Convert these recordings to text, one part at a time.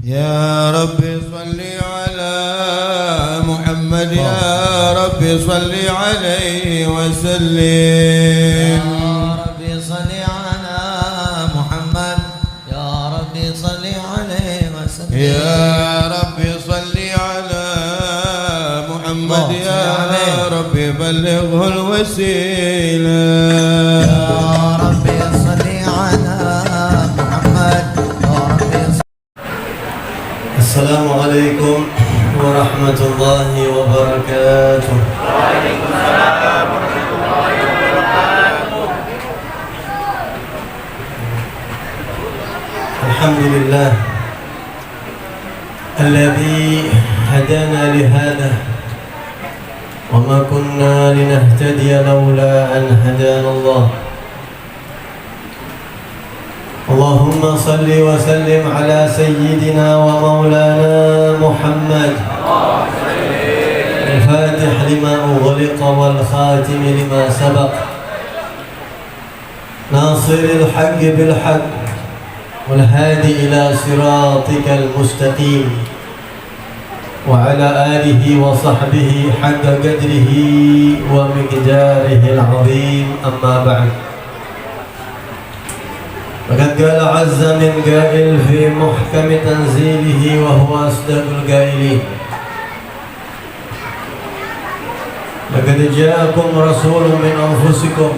يا رب صل على محمد يا رب صل عليه وسلم. يا رب صل على محمد يا رب صل عليه وسلم. يا رب صل على محمد يا رب بلغه الوسيلة. يا رب صل على محمد يا رب. السلام عليكم ورحمة الله وبركاته. وعليكم السلام ورحمة الله وبركاته. الحمد لله الذي هدانا لهذا وما كنا لنهتدي لولا أن هدانا الله. اللهم صل وسلم على سيدنا ومولانا محمد الفاتح لما أغلق والخاتم لما سبق ناصر الحق بالحق والهادي إلى صراطك المستقيم وعلى آله وصحبه حق قدره ومقداره العظيم. أما بعد، فقد قال عز من قائل في محكم تنزيله وهو أصدق القائلين: لقد جاءكم رسول من أنفسكم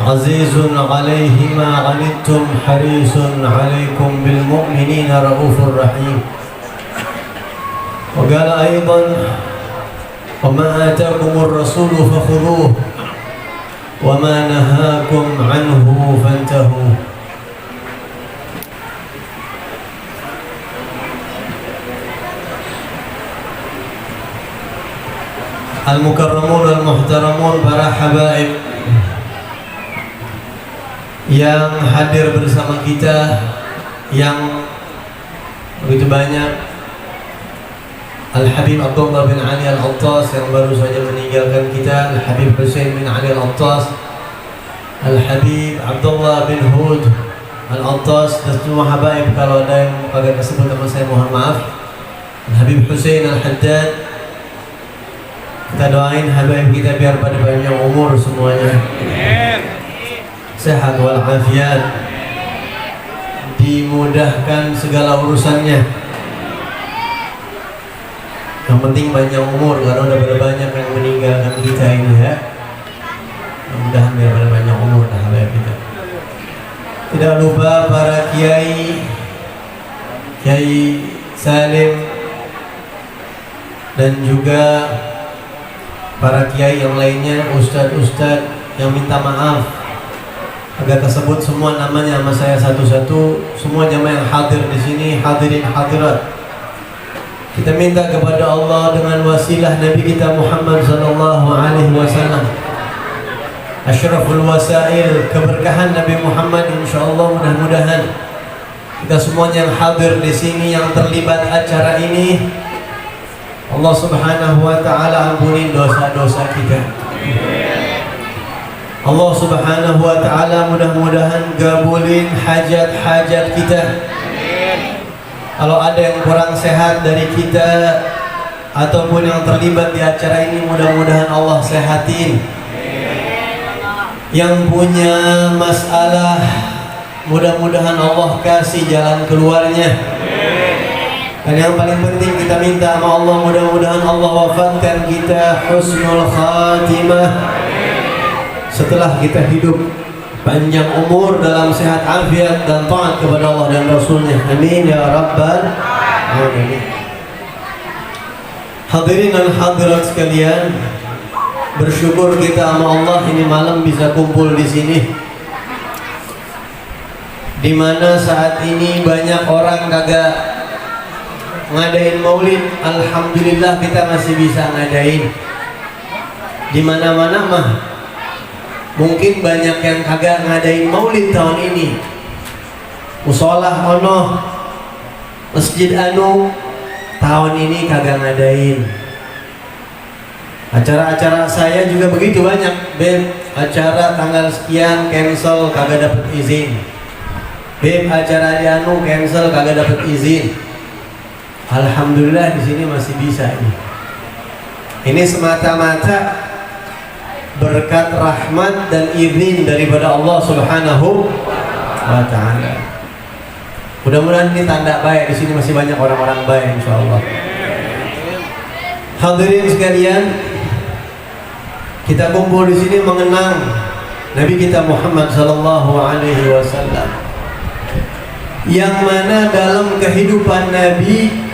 عزيز عليه ما عنتم حريص عليكم بالمؤمنين رؤوف رحيم. وقال أيضا: وما آتاكم الرسول فخذوه وما نهاكم عنه فانتهوا. Al-Mukarramun Al-Muhtaramun, para habaib yang hadir bersama kita yang begitu banyak. Al-Habib Abdullah bin Ali Al-Attas yang baru saja meninggalkan kita, Al-Habib Hussein bin Ali Al-Attas, Al-Habib Abdullah bin Hud Al-Attas, dan semua habaib. Kalau ada yang agak kesebut nama saya mohon maaf. Al-Habib Hussein Al-Haddad, kita doain habaib kita biar pada panjang umur semuanya, sehat walafiat, dimudahkan segala urusannya. Yang penting panjang umur, karena udah banyak yang meninggalkan kita ini ya. Mudah-mudahan biar pada panjang umur dah habaib kita. Tidak lupa para kiai, Kiai Salim, dan juga para kiai yang lainnya, ustadz-ustadz yang minta maaf agak tersebut semua namanya sama saya satu-satu. Semua jamaah yang hadir di sini, hadirin hadirat, kita minta kepada Allah dengan wasilah Nabi kita Muhammad sallallahu alaihi wasallam, asyraful wasail, keberkahan Nabi Muhammad, insyaallah mudah-mudahan kita semuanya yang hadir di sini, yang terlibat acara ini, Allah Subhanahu wa taala ampuni dosa-dosa kita. Allah Subhanahu wa taala mudah-mudahan gabulin hajat-hajat kita. Kalau ada yang kurang sehat dari kita ataupun yang terlibat di acara ini, mudah-mudahan Allah sehatin. Yang punya masalah, mudah-mudahan Allah kasih jalan keluarnya. Dan yang paling penting kita minta sama Allah, mudah-mudahan Allah wafatkan kita husnul khatimah setelah kita hidup panjang umur dalam sehat afiat dan taat kepada Allah dan Rasulnya. Amin ya rabbal alamin. Hadirin dan hadirat sekalian, bersyukur kita sama Allah ini malam bisa kumpul di sini, dimana saat ini banyak orang kagak ngadain maulid. Alhamdulillah kita masih bisa ngadain. Di mana-mana mah mungkin banyak yang kagak ngadain maulid tahun ini. Musolah ono, masjid anu tahun ini kagak ngadain. Acara-acara saya juga begitu banyak, Ben. Acara tanggal sekian cancel, kagak dapet izin. Beb, acara di anu cancel, kagak dapat izin. Alhamdulillah di sini masih bisa ini. Ini semata-mata berkat rahmat dan izin daripada Allah Subhanahu wa taala. Mudah-mudahan ini tanda baik, di sini masih banyak orang-orang baik insyaallah. Hadirin sekalian, kita kumpul di sini mengenang Nabi kita Muhammad sallallahu alaihi wasallam, yang mana dalam kehidupan Nabi,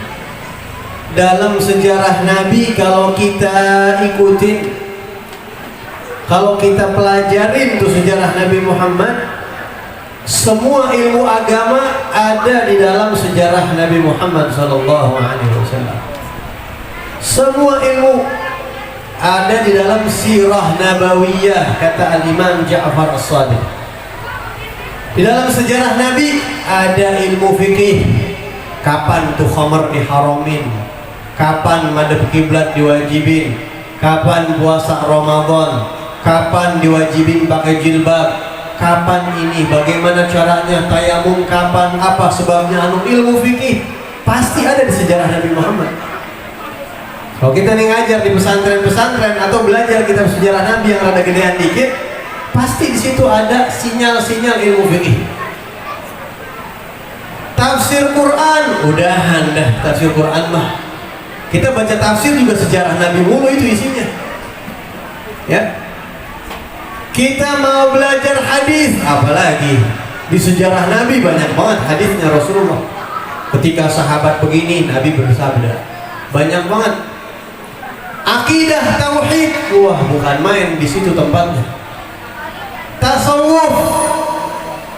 dalam sejarah Nabi, kalau kita ikutin, kalau kita pelajarin tuh sejarah Nabi Muhammad, semua ilmu agama ada di dalam sejarah Nabi Muhammad sallallahu alaihi wasallam. Semua ilmu ada di dalam sirah nabawiyah, kata Al-Imam Ja'far As-Shadiq. Di dalam sejarah Nabi ada ilmu fikih, kapan tuh khamar diharamin, kapan madhab kiblat diwajibin, kapan puasa Ramadan, kapan diwajibin pakai jilbab, kapan ini, bagaimana caranya tayamum, kapan, apa sebabnya, ilmu fikih pasti ada di sejarah Nabi Muhammad. Kalau kita nih ngajar di pesantren-pesantren atau belajar kitab sejarah Nabi yang rada gedean dikit, pasti di situ ada sinyal-sinyal ilmu fikih. Tafsir Quran, udahan dah tafsir Quran mah. Kita baca tafsir juga sejarah Nabi mulu itu isinya. Ya. Kita mau belajar hadis, apalagi di sejarah Nabi banyak banget hadisnya Rasulullah. Ketika sahabat begini, Nabi bersabda. Banyak banget. Akidah tauhid, wah bukan main di situ tempatnya. Tasawuf,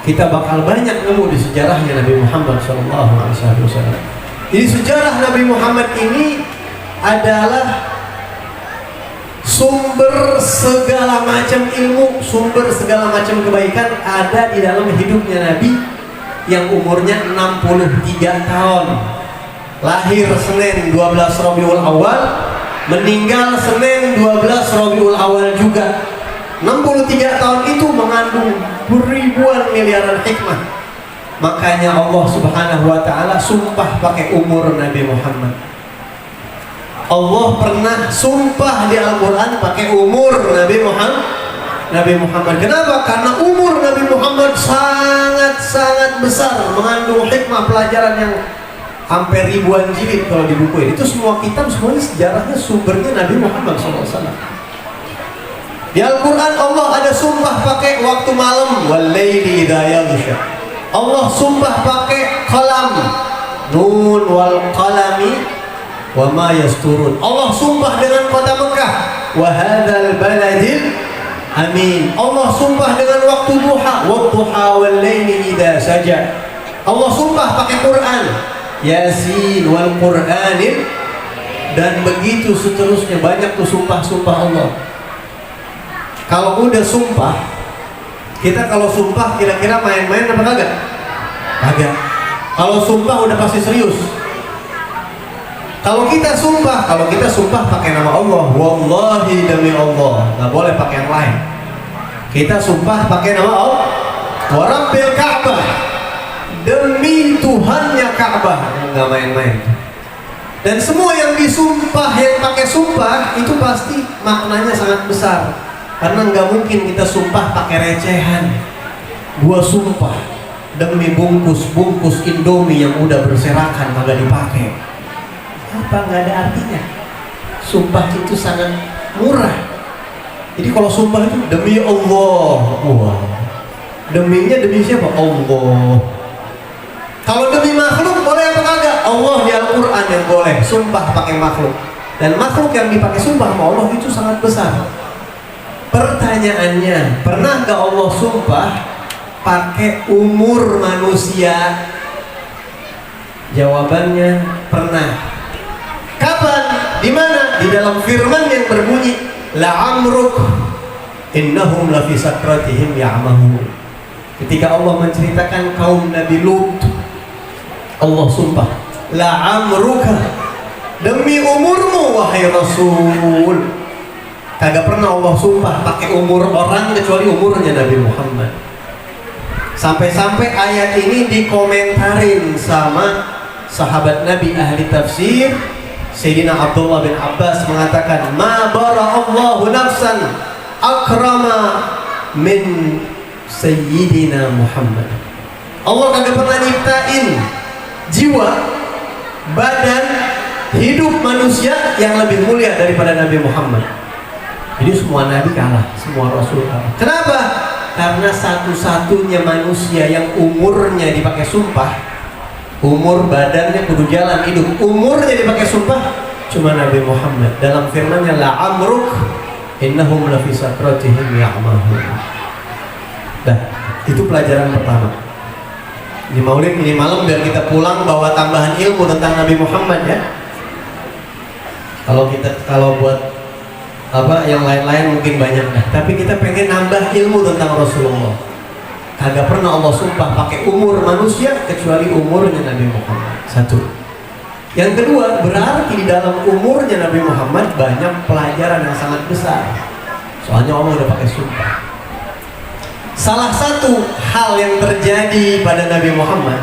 kita bakal banyak nemu di sejarahnya Nabi Muhammad SAW. Jadi sejarah Nabi Muhammad ini adalah sumber segala macam ilmu, sumber segala macam kebaikan ada di dalam hidupnya Nabi yang umurnya 63 tahun. Lahir Senin 12 Rabiul Awal, meninggal Senin 12 Rabiul Awal juga. 63 tahun itu mengandung ribuan miliaran hikmah. Makanya Allah Subhanahu wa taala sumpah pakai umur Nabi Muhammad. Allah pernah sumpah di Al-Qur'an pakai umur Nabi Muhammad. Kenapa? Karena umur Nabi Muhammad sangat-sangat besar, mengandung hikmah pelajaran yang hampir ribuan jilid kalau di buku ini. Itu semua kitab, semuanya sejarahnya sumbernya Nabi Muhammad SAW. Di Al-Quran Allah ada sumpah pakai waktu malam, wal-laili idza yaghsha. Allah sumpah pakai qalam, nun wal qalami wa ma yasturun. Allah sumpah dengan kota Mekah, wa hadzal baladil amin. Allah sumpah dengan waktu duha, wadduha wal-laili idza saja. Allah sumpah pakai Quran, Yasin wal Qur'anil, dan begitu seterusnya. Banyak tuh sumpah-sumpah Allah. Kalau udah sumpah, kita kalau sumpah kira-kira main-main apa kagak? Kagak. Kalau sumpah udah pasti serius. Kalau kita sumpah pakai nama Allah, wallahi demi Allah, nggak boleh pakai yang lain. Kita sumpah pakai nama Allah, wa rabbil Ka'bah, demi Tuhannya Ka'bah, nggak main-main. Dan semua yang disumpah, yang pakai sumpah itu pasti maknanya sangat besar. Karena nggak mungkin kita sumpah pakai recehan. Gua sumpah demi bungkus Indomie yang udah berserakan kagak dipakai. Apa, nggak ada artinya. Sumpah itu sangat murah. Jadi kalau sumpah itu demi Allah, wah, deminya demi siapa? Allah. Kalau demi makhluk boleh apa kagak? Allah di Al-Quran yang boleh sumpah pakai makhluk. Dan makhluk yang dipakai sumpah sama Allah itu sangat besar. Pertanyaannya, pernah nggak Allah sumpah pakai umur manusia? Jawabannya pernah. Kapan? Di mana? Di dalam firman yang berbunyi, la'amruk innahum lafi sakratihim ya'mahun. Ketika Allah menceritakan kaum Nabi Lut, Allah sumpah, la'amruka, demi umurmu wahai Rasul. Kagak pernah Allah sumpah pakai umur orang kecuali umurnya Nabi Muhammad. Sampai-sampai ayat ini dikomentarin sama sahabat Nabi ahli tafsir. Sayyidina Abdullah bin Abbas mengatakan, ma bara'allahu nafsan akrama min Sayyidina Muhammad. Allah kagak pernah nyiptain jiwa, badan, hidup manusia yang lebih mulia daripada Nabi Muhammad. Jadi semua Nabi kalah, semua Rasul kalah. Kenapa? Karena satu-satunya manusia yang umurnya dipakai sumpah, umur badannya kudu jalan hidup, umurnya dipakai sumpah, cuma Nabi Muhammad. Dalam firman-Nya, la amruk innahum lafi sakratihim ya'mahun. Nah, itu pelajaran pertama. Di Maulid ini malam biar kita pulang bawa tambahan ilmu tentang Nabi Muhammad ya. Kalau buat apa yang lain-lain mungkin banyak dah, tapi kita pengen nambah ilmu tentang Rasulullah. Kagak pernah Allah sumpah pakai umur manusia kecuali umurnya Nabi Muhammad. Satu. Yang kedua, berarti di dalam umurnya Nabi Muhammad banyak pelajaran yang sangat besar. Soalnya Allah udah pakai sumpah. Salah satu hal yang terjadi pada Nabi Muhammad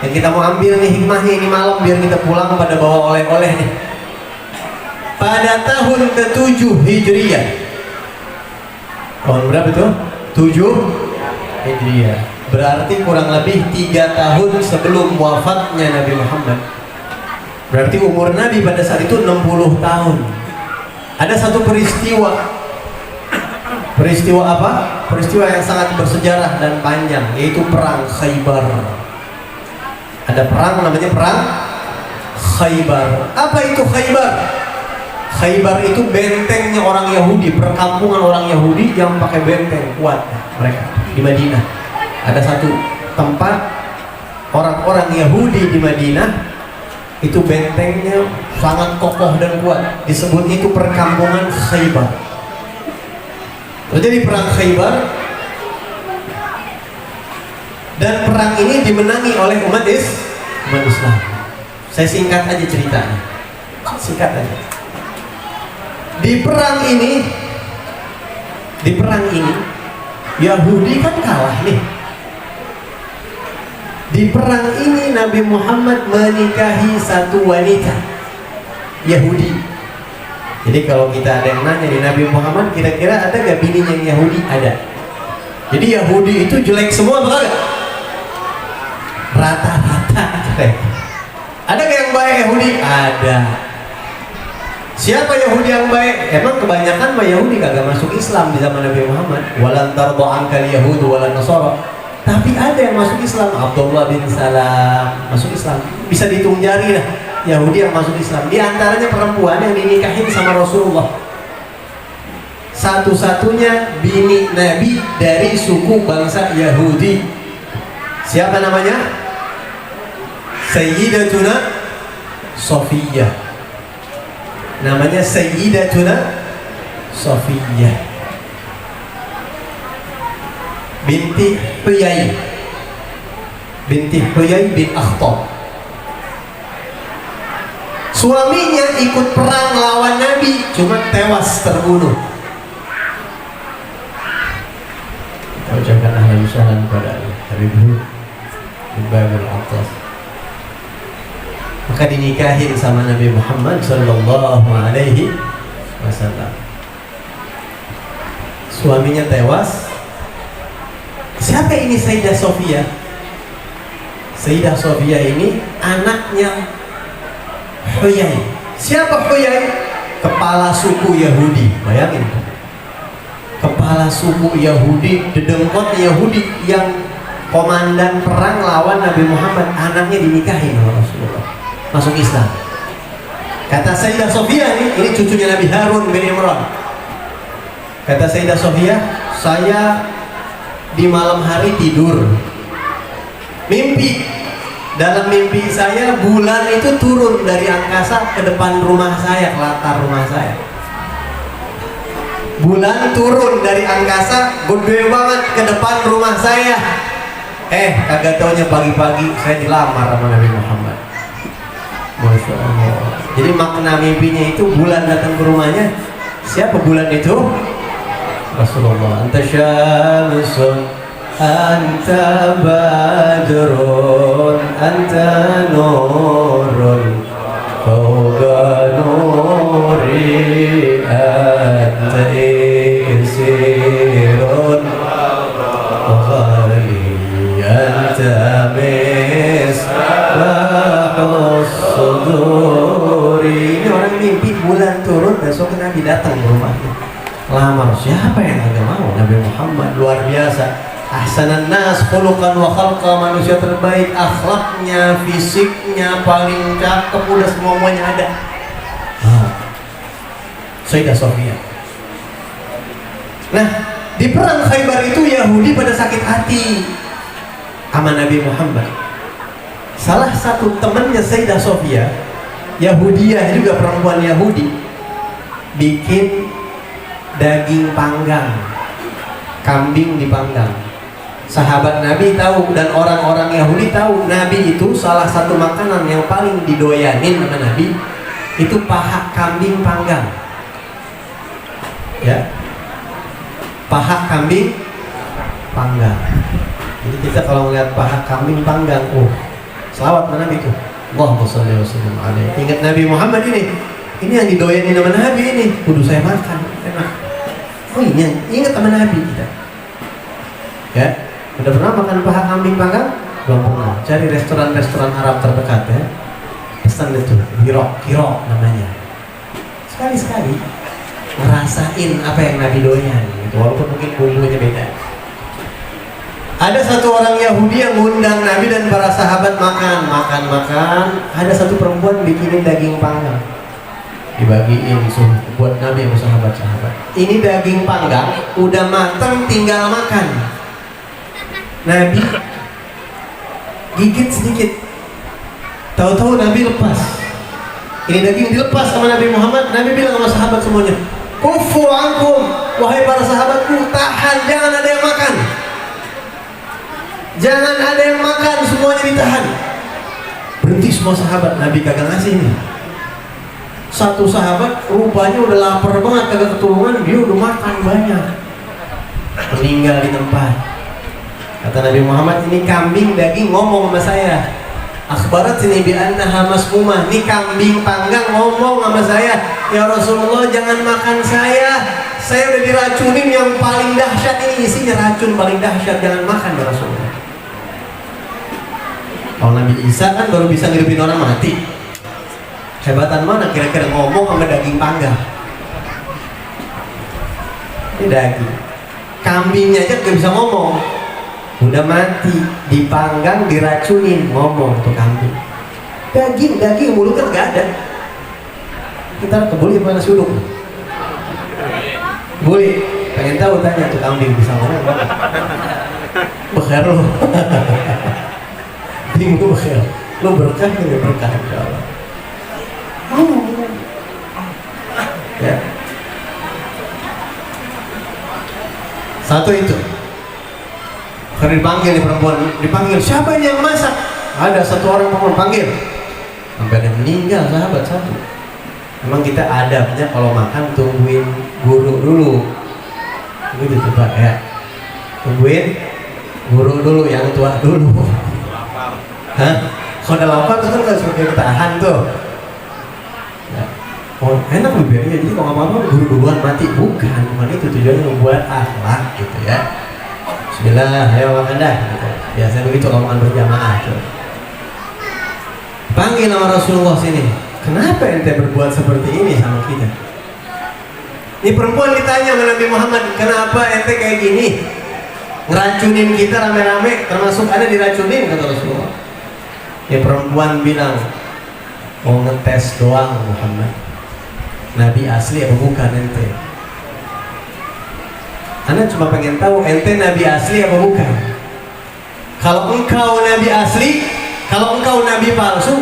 yang kita mau ambil nih hikmahnya ini malam biar kita pulang pada bawa oleh-oleh nih. Pada tahun ke-7 Hijriah. Tahun berapa tuh? 7 Hijriah. Berarti kurang lebih 3 tahun sebelum wafatnya Nabi Muhammad. Berarti umur Nabi pada saat itu 60 tahun. Ada satu peristiwa. Peristiwa apa? Peristiwa yang sangat bersejarah dan panjang, yaitu perang Khaybar. Ada perang namanya perang Khaybar. Apa itu Khaybar? Khaybar itu bentengnya orang Yahudi, perkampungan orang Yahudi yang pakai benteng kuat mereka di Madinah. Ada satu tempat orang-orang Yahudi di Madinah itu bentengnya sangat kokoh dan kuat, disebut itu perkampungan Khaybar. Terjadi perang Khaybar dan perang ini dimenangi oleh umat Islam. Saya singkat aja ceritanya, singkat aja. Di perang ini Yahudi kan kalah nih. Di perang ini Nabi Muhammad menikahi satu wanita Yahudi. Jadi kalau kita ada yang nanya di Nabi Muhammad, kira-kira ada gak bininya yang Yahudi? Ada. Jadi Yahudi itu jelek semua apa enggak? Rata-rata jelek. Ada gak yang baik Yahudi? Ada. Siapa Yahudi yang baik? Emang kebanyakan mah Yahudi kagak masuk Islam di zaman Nabi Muhammad. Walan tardo angkal Yahud walan Nasara. Tapi ada yang masuk Islam. Abdullah bin Salam masuk Islam. Bisa dihitung jari lah Yahudi yang masuk Islam. Di antaranya perempuan yang dinikahin sama Rasulullah. Satu-satunya bini Nabi dari suku bangsa Yahudi. Siapa namanya? Sayyidatuna Sofiyah. Namanya Sayyidatuna Sofiyah binti Huyai bin Akhtab. Suaminya ikut perang lawan Nabi, cuma tewas terbunuh. Kita ucapkan ahlan wasahlan kepada Habib bin Babil Atas. Maka dinikahin sama Nabi Muhammad sallallahu alaihi wasallam. Suaminya tewas. Siapa ini Sayyidah Sofiyah? Sayyidah Sofiyah ini anaknya Huyai. Siapa Huyai? Kepala suku Yahudi. Bayangin, kepala suku Yahudi, dedengkot Yahudi yang komandan perang lawan Nabi Muhammad, anaknya dinikahin oleh Rasulullah, masuk Islam. Kata Sayyidah Sofiyah ini cucunya Nabi Harun bin Imran. Kata Sayyidah Sofiyah, saya di malam hari tidur, mimpi. Dalam mimpi saya bulan itu turun dari angkasa ke depan rumah saya, ke latar rumah saya. Bulan turun dari angkasa gede banget ke depan rumah saya. Kagak taunya pagi-pagi saya dilamar sama Nabi Muhammad. Masya Allah. Jadi makna mimpinya itu bulan datang ke rumahnya. Siapa bulan itu? Rasulullah. Anta syamsun anta badrun anta nurun fawqa nuri anta isirun khali anta misbahus suduri. Ini orang mimpi bulan turun, besok Nabi datang ke rumahnya lamar. Siapa yang agak mau? Nabi Muhammad. Luar biasa. Ahsanan nas khuluqan wa khalqa, manusia terbaik, akhlaknya, fisiknya paling cakep, udah semuanya ada. Sayyidah Sofia. Nah, di perang Khaybar itu Yahudi pada sakit hati sama Nabi Muhammad. Salah satu temannya Sayyidah Sofia, Yahudiyah juga, perempuan Yahudi, bikin daging panggang, kambing dipanggang. Sahabat Nabi tahu dan orang-orang Yahudi tahu Nabi itu salah satu makanan yang paling didoyanin sama Nabi itu paha kambing panggang. Ya, paha kambing panggang. Jadi kita kalau melihat paha kambing panggang, selawat mana Nabi itu. Allahumma shalli wa sallim alaihi. Ingat Nabi Muhammad ini yang didoyanin sama Nabi ini. Kudu saya makan, enak. Oh ini ingat sama Nabi kita. Ya, udah pernah makan paha kambing panggang? Belum pernah. Cari restoran-restoran Arab terdekat ya. Pesan itu, kiro namanya. Sekali-sekali ngerasain apa yang Nabi doyan gitu, walaupun mungkin bumbunya beda. Ada satu orang Yahudi yang ngundang Nabi dan para sahabat makan. Ada satu perempuan bikinin daging panggang, dibagiin buat Nabi sama sahabat-sahabat. Ini daging panggang udah matang, tinggal makan. Nabi gigit sedikit, tahu-tahu Nabi lepas. Ini daging dilepas sama Nabi Muhammad. Nabi bilang sama sahabat semuanya, kufu ankum, wahai para sahabatku, tahan, jangan ada yang makan. Jangan ada yang makan, semuanya ditahan. Berhenti semua sahabat, Nabi kagak ngasih nih. Satu sahabat rupanya udah lapar banget, kagak ketulungan, dia udah makan banyak, meninggal di tempat. Kata Nabi Muhammad, ini kambing daging ngomong sama saya. Akhbarat sini bi annaha masmumah. Ini kambing panggang ngomong sama saya, ya Rasulullah jangan makan saya udah diracunin yang paling dahsyat, ini isinya racun paling dahsyat, jangan makan ya Rasulullah. Kalau Nabi Isa kan baru bisa ngidupin orang mati, hebatan mana kira-kira ngomong sama daging panggang? Ini daging, kambingnya aja gak bisa ngomong, udah mati, dipanggang, diracunin, ngomong tuh kambing. Daging mulut kan gak ada. Kita kebuli apa nasi uduk? Boleh, pengen tahu tanya tuh kambing bisa ngomong gak? Bekar lo. Bingung bekar. Lo berkah gak berkah insya Allah. Ya. Satu itu. Karena dipanggil nih perempuan, dipanggil, siapa ini yang masak? Ada satu orang perempuan panggil, sampai ada meninggal sahabat satu. Memang kita adabnya kalau makan tungguin guru dulu, gitu coba ya, tungguin guru dulu, yang tua dulu. Hah? Kalau udah lapar terus kan nggak suka ketahan tuh. Ya. Oh enak loh biar jadi kalau nggak apa-apa guru duluan mati, bukan itu tujuannya membuat akhlak gitu ya. Bismillah, ayo makan dah. Biasanya begitu kalau makan berjamaah tuh. Panggil nama Rasulullah sini. Kenapa ente berbuat seperti ini sama kita? Ini perempuan ditanya sama Nabi Muhammad, kenapa ente kayak gini? Ngeracunin kita rame-rame, termasuk ada diracunin, kata Rasulullah. Ini perempuan bilang, mau ngetes doang Muhammad, Nabi asli apa bukan ente? Anda cuma pengen tahu ente Nabi asli apa bukan. Kalau engkau Nabi asli, kalau engkau Nabi palsu,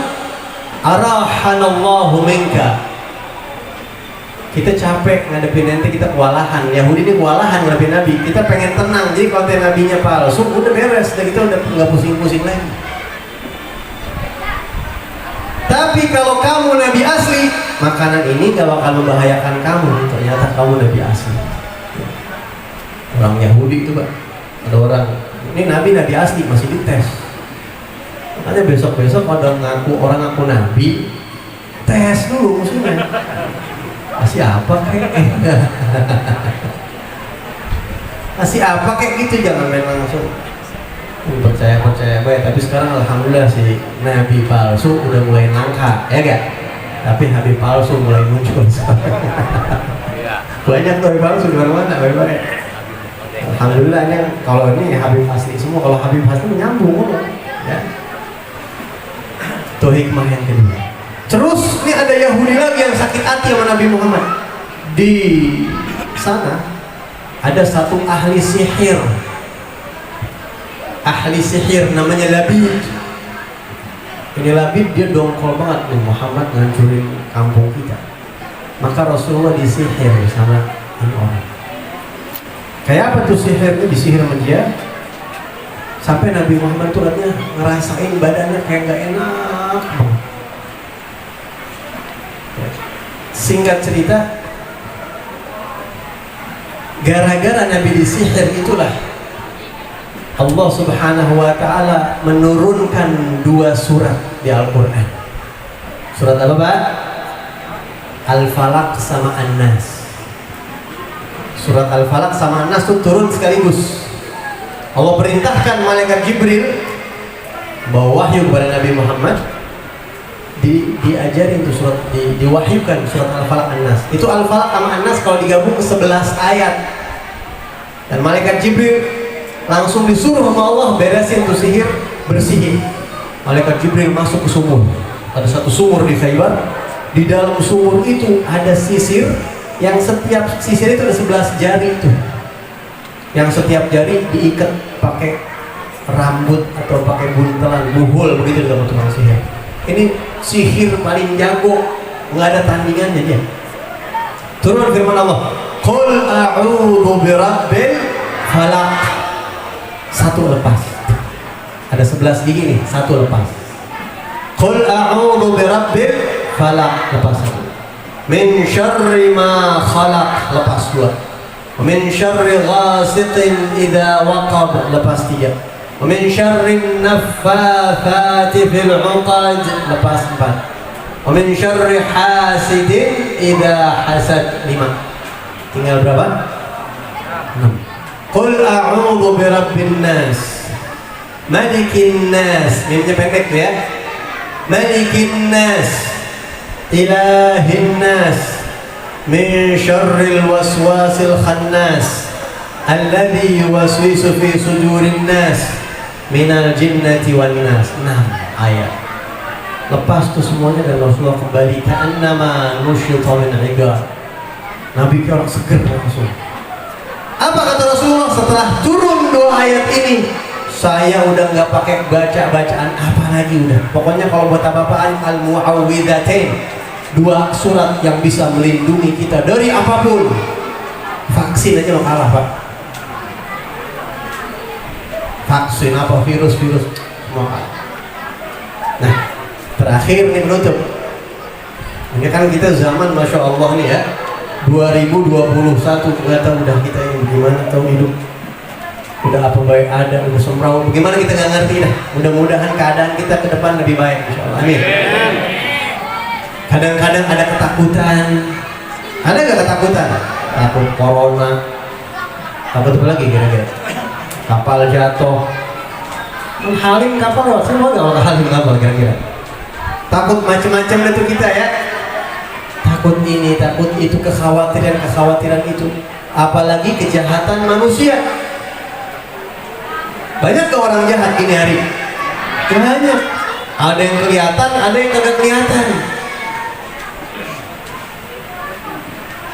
arahanallahu minka. Kita capek ngadepin ente, kita kewalahan. Yahudi ini kewalahan ngadepin Nabi. Kita pengen tenang, jadi kalau ente Nabinya palsu, udah beres, dan kita udah nggak pusing-pusing lagi. Tapi kalau kamu Nabi asli, makanan ini gak bakal membahayakan kamu. Ternyata kamu Nabi asli. Orang Yahudi itu Pak, ada orang Ini nabi asli masih dites. Makanya besok-besok ada orang ngaku nabi, tes dulu musuhnya. Masih apa kayak masih apa kayak gitu, jangan main langsung. Percaya baik, tapi sekarang alhamdulillah si nabi palsu udah mulai langka, ya gak? Tapi habib palsu mulai muncul. Banyak tuh habib palsu di mana-mana, baik-baik. Alhamdulillah ini kalau ini habib asli semua, kalau habib asli menyambung, ya. Itu hikmah yang kedua. Terus ini ada Yahudi lagi yang sakit hati sama Nabi Muhammad. Di sana ada satu ahli sihir. Ahli sihir namanya Labid. Ini Labid dia dongkol banget nih, Muhammad ngancurin kampung kita. Maka Rasulullah disihir sama ini orang. Kayak apa tuh sihirnya? Disihir sama dia sampai Nabi Muhammad tuh katanya ngerasain badannya kayak gak enak banget. Singkat cerita, gara-gara Nabi disihir itulah Allah Subhanahu wa ta'ala menurunkan 2 surat di Al-Quran. Surat apa Pak? Al-Falaq sama An-Nas. Surat Al-Falaq sama An-Nas itu turun sekaligus. Allah perintahkan malaikat Jibril bawa wahyu kepada Nabi Muhammad, diajarin tuh surat, diwahyukan surat Al-Falaq An-Nas. Itu Al-Falaq sama An-Nas kalau digabung 11 ayat. Dan malaikat Jibril langsung disuruh sama Allah beresin tuh sihir, bersihin. Malaikat Jibril masuk ke sumur. Ada satu sumur di Khaybar. Di dalam sumur itu ada sisir yang setiap sisir itu ada 11 jari itu. Yang setiap jari diikat pakai rambut atau pakai buntelan, buhul begitu dalam tukang sihir. Ini sihir paling jago, nggak ada tandingannya dia. Turun firman Allah, Qul a'udhu birabbil falaq. Satu lepas. Ada 11 gigi nih, satu lepas. Qul a'udhu birabbil falaq, lepas satu. Min syarri ma khalaq, lepas 2. Min syarri ghasiqin idza waqab, lepas 3. Min syarri naffathati fil 'uqad, lepas 4. Min syarri hasidin idza hasad, 5. Tinggal berapa? 6. Qul a'udzu birabbin nas, malikin nas, mimnya pendek ya. Malikin nas, ilahin nas, min syarril waswasil khannas, alladzi yuwaswisu fi sudurin nas, minal jinnati wan nas. 6 ayat. Lepas tuh semuanya dan Rasulullah kembali ka'annama nusyita min 'igar. Nabi orang seger langsung. Apa kata Rasulullah setelah turun 2 ayat ini? Saya udah nggak pakai bacaan apa lagi udah. Pokoknya kalau buat apa-apaan al-mu'awwidzatain, 2 surat yang bisa melindungi kita dari apapun. Vaksin aja lo kalah Pak. Vaksin apa virus semua kalah. Nah terakhir nih menutup. Ini kan kita zaman Masya Allah nih ya, 2021, ternyata udah kita ini bagaimana tahu hidup, udah apa baik ada, udah semrawut, bagaimana kita nggak ngerti dah. Mudah-mudahan keadaan kita ke depan lebih baik, Insya Allah. Amin. Kadang-kadang ada ketakutan, ada nggak ketakutan? Takut corona, takut apa lagi kira-kira? Kapal jatuh, halim kapal, semua nggak halim kapal kira-kira? Takut macam-macam itu kita ya. Takut ini, takut itu, kekhawatiran itu. Apalagi kejahatan manusia. Banyak ke orang jahat ini hari? Banyak. Ada yang kelihatan, ada yang kagak kelihatan.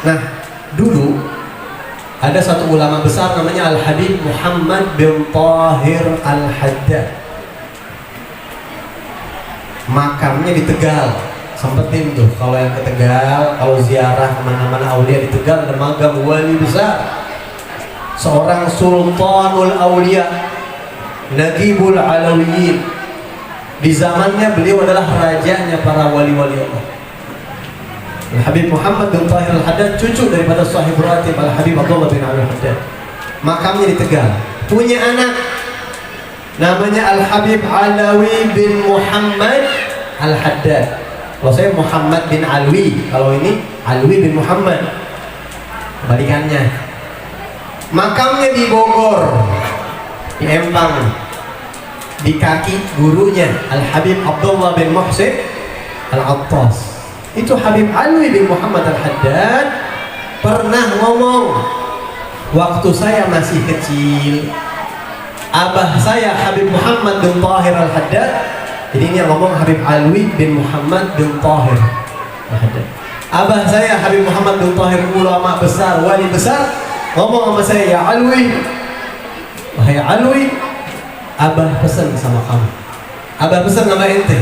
Nah, dulu ada satu ulama besar namanya Al-Habib Muhammad bin Tahir Al-Haddad. Makamnya di Tegal. Sempetin tuh kalau yang ke Tegal, kalau ziarah kemana-mana aulia di Tegal ada makam wali besar, seorang Sultanul Aulia, Nagibul Alawiyin. Di zamannya beliau adalah rajanya para wali-wali Allah. Al-Habib Muhammad bin Tahir Al-Haddad, cucu daripada sahib ratib Al-Habib Abdullah bin Al-Haddad. Makamnya di Tegal. Punya anak Namanya Al-Habib Alawi bin Muhammad Al-Haddad. Kalau saya Muhammad bin Alwi, kalau ini Alwi bin Muhammad. Kebalikannya. Makamnya di Bogor, di Empang, di kaki gurunya Al-Habib Abdullah bin Muhsin Al-Attas. Itu Habib Alwi bin Muhammad Al-Haddad pernah ngomong, waktu saya masih kecil, abah saya Habib Muhammad bin Tahir Al-Haddad. Jadi ini yang ngomong Habib Alwi bin Muhammad bin Tahir Al-Haddad. Abah saya Habib Muhammad bin Tahir, ulama besar, wali besar, ngomong sama saya, ya Alwi, wahai Alwi, abah pesan sama kamu, abah pesan sama ente,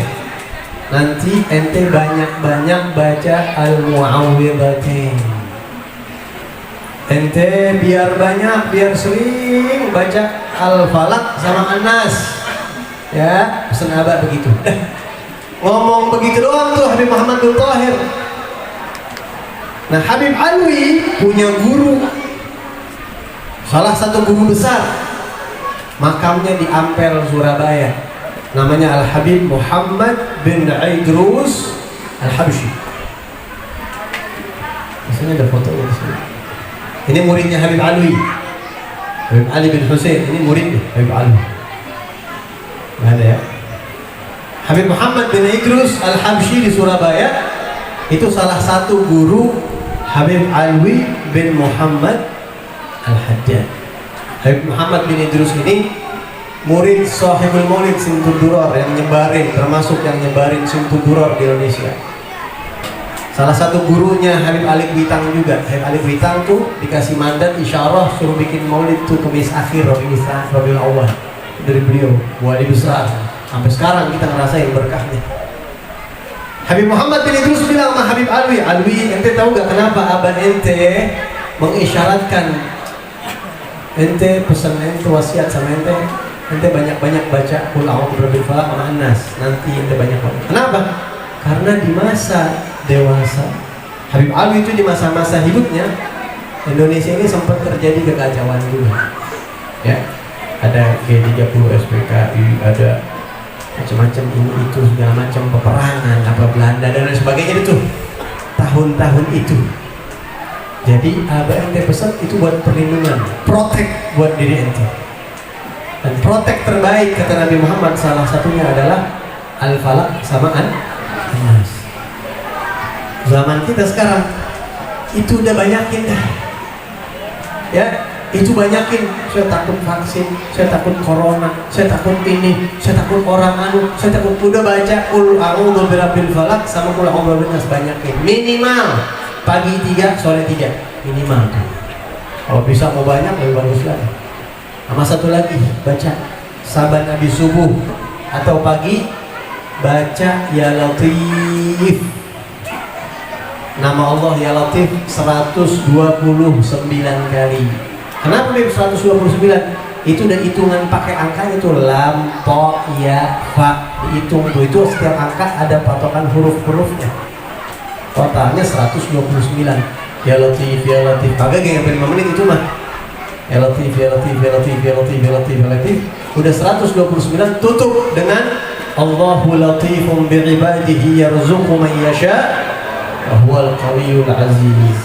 nanti ente banyak-banyak baca Al-Mu'awwidhatain. Ente biar banyak, biar sering baca Al-Falaq sama An-Nas. Ya, pesan abah begitu. Ngomong begitu doang tuh Habib Muhammad bin Tahir. Nah, Habib Alwi punya guru, salah satu guru besar, makamnya di Ampel, Surabaya, namanya Al-Habib Muhammad bin Idrus Al-Habsyi. Di sini ada fotonya di sini. Ini muridnya Habib Alwi, Habib Ali bin Hussein. Ini muridnya Habib Alwi. Nggak ada ya. Habib Muhammad bin Idrus Al-Habsyi di Surabaya itu salah satu guru Habib Alwi bin Muhammad Al-Haddad. Habib Muhammad bin Idrus ini murid Sahibul Maulid Simtud Duror, yang nyebarin, termasuk yang nyebarin Simtud Duror di Indonesia. Salah satu gurunya Habib Ali Witang juga. Habib Ali Witang tuh dikasih mandat isyarah suruh bikin maulid tuh Kemis akhir Rabiul Awal dari beliau, wali besar. Sampai sekarang kita ngerasain berkahnya. Habib Muhammad bin Idrus bilang sama Habib Alwi, Alwi, ente tahu gak kenapa abah ente mengisyaratkan ente, pesan ente, wasiat sama ente, ente banyak-banyak baca Qul a'udzu birabbil falaq sama An-Nas. Nanti ente banyak-banyak. Kenapa? Karena di masa dewasa Habib Alwi itu, di masa-masa hidupnya Indonesia ini sempat terjadi kekacauan juga. Ya, ada G30 SPKI, ada macam-macam ini itu segala macam, peperangan apa Belanda dan lain sebagainya itu tahun-tahun itu. Jadi abah ente pesan itu buat perlindungan, protek buat diri ente. Dan protek terbaik kata Nabi Muhammad salah satunya adalah Al-Falaq sama An-Nas. Zaman kita sekarang itu udah banyakin dah. Ya, itu banyakin. Saya takut vaksin, saya takut corona, saya takut ini, saya takut orang saya takut. Udah baca Qul a'udzu birabbil falaq sama Qul a'udzu birabbin nas, banyakin. Minimal pagi 3, sore 3 minimal. Kalau bisa mau banyak lebih bagus lagi. Sama satu lagi, baca saban Nabi subuh atau pagi, baca Ya Latif. Nama Allah Ya Latif 129 kali. Kenapa nih 129? Itu udah hitungan pakai angkanya tuh, lam, to, ya, fa, dihitung tuh. Itu setiap angka ada patokan huruf-hurufnya. Totalnya 129. Ya Latif, Ya Latif. Kagak gak nyampe 5 menit itu mah. Ya Latif, Ya Latif, Ya Latif, Ya Latif, Ya Latif, Ya Latif. Udah 129, tutup dengan Allahu latifun bi'ibadihi yarzuqu man yasha wa huwal qawiyul aziz.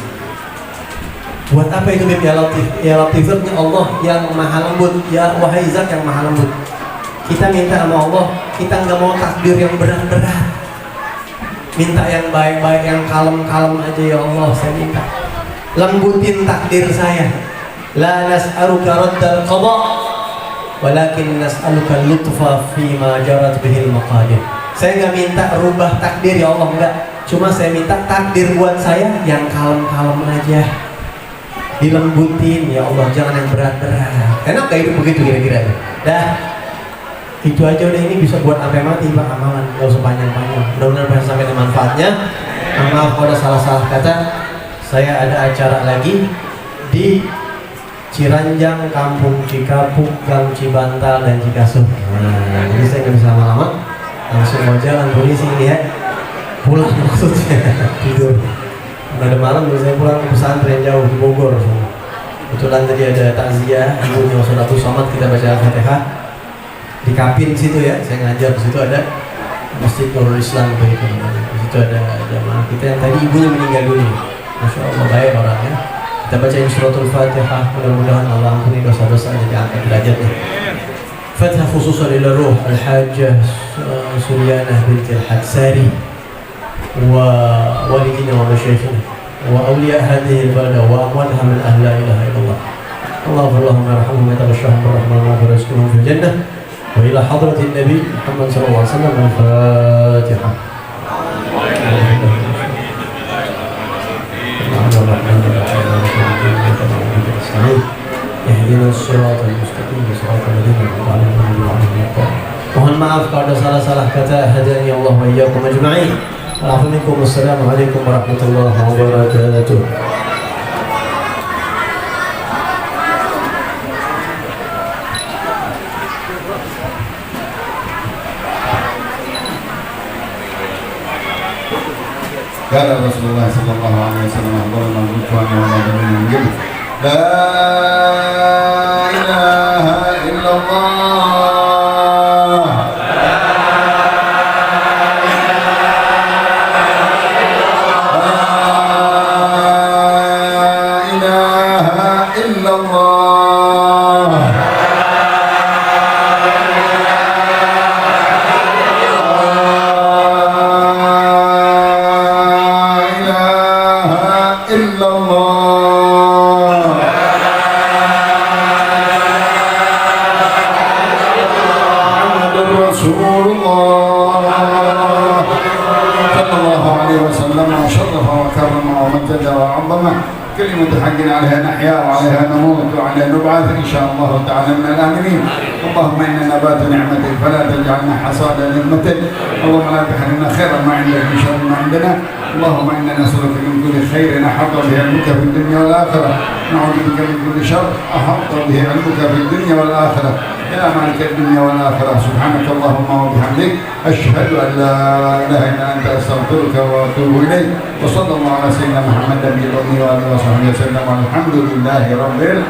Buat apa itu Ya Latif? Ya Latif itu Allah yang maha lembut. Ya wahai zat yang maha lembut. Kita minta sama Allah, kita nggak mau takdir yang berat-berat. Minta yang baik-baik, yang kalem-kalem aja ya Allah. Saya minta lembutin takdir saya. La nas'aluka raddal qada, walakin nas'aluka lutfa fima jarat bihil maqadir. Saya nggak minta rubah takdir ya Allah, enggak. Cuma saya minta takdir buat saya yang kalem-kalem aja. Dilembutin ya Allah, jangan yang berat-berat. Enak gak hidup begitu kira-kira? Dah, itu aja udah. Ini bisa buat sampai mati Pak, amalan, gak usah panjang-panjang. Mudah-mudahan bisa sampai manfaatnya. Maaf kalau ada salah-salah kata. Saya ada acara lagi di Ciranjang, Kampung Cikapuk, Gang Cibantal, dan Cikasuh. Nah, jadi saya nggak bisa lama-lama, langsung mau jalan polisi ini ya. Pulang maksudnya, tidur. Ada malam saya pulang ke pesantren jauh di Bogor. Kebetulan tadi ada takziah ibunya Ustadz Somad, kita baca Al-Fatihah. di Kapin situ ya, saya ngajar di situ ada Masjid Nurul Islam begitu namanya. Di situ ada jamaah kita yang tadi ibunya meninggal dunia. Masya Allah baik orangnya. Kita bacain suratul Fatihah, mudah-mudahan Allah ampuni dosa-dosa dan diangkat derajatnya. Fatihah khususan ila ruh Al-Hajjah Suryanah binti Al-Hadsari wa walidina wa masyayikhina wa awliya hadhihi al-balada wa amwataha min ahli la ilaha illallah. Allahumma yarhamhum wa yataghashshahum birrahmatihi wa barizqhum fil jannah. Wa ila hadratin Nabi Muhammad sallallahu alaihi wasallam. Al-Fatihah. Mohon maaf kalau ada salah-salah kata. Hadani Allah wa iyyakum ajma'in. Assalamualaikum warahmatullahi wabarakatuh. قال رسول الله صلى الله عليه وسلم أفضل ما قلت وأنا وما من قبل لا إله إلا الله لا إله إلا الله إلا الله محمد رسول الله صلى الله عليه وسلم وشرف وكرم ومجد وعظم كلمة حق عليها نحيا وعليها نموت وعليها نبعث إن شاء الله تعالى من الآمنين. اللهم إنا نبات نعمتك فلا تجعلنا حصاد نعمتك. اللهم لا تحرمنا خير ما عندك من شر ما عندنا. اللهم إنا نسألك من كل خير أحط به علمك في الدنيا والآخرة. نعوذ بك من كل شر أحط به علمك في الدنيا والآخرة. يا مالك الدنيا والآخرة سبحانك اللهم وبحمدك أشهد أن لا إله إلا أنت أستغفرك وأتوب إليك. وصلى الله على سيدنا محمد النبي الأمي وآله وصحبه وسلم والحمد لله رب العالمين.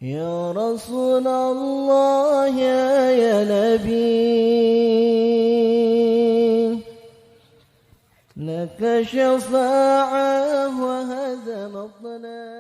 يا رسول الله يا نبي لك شفاعة وهزم الظلام.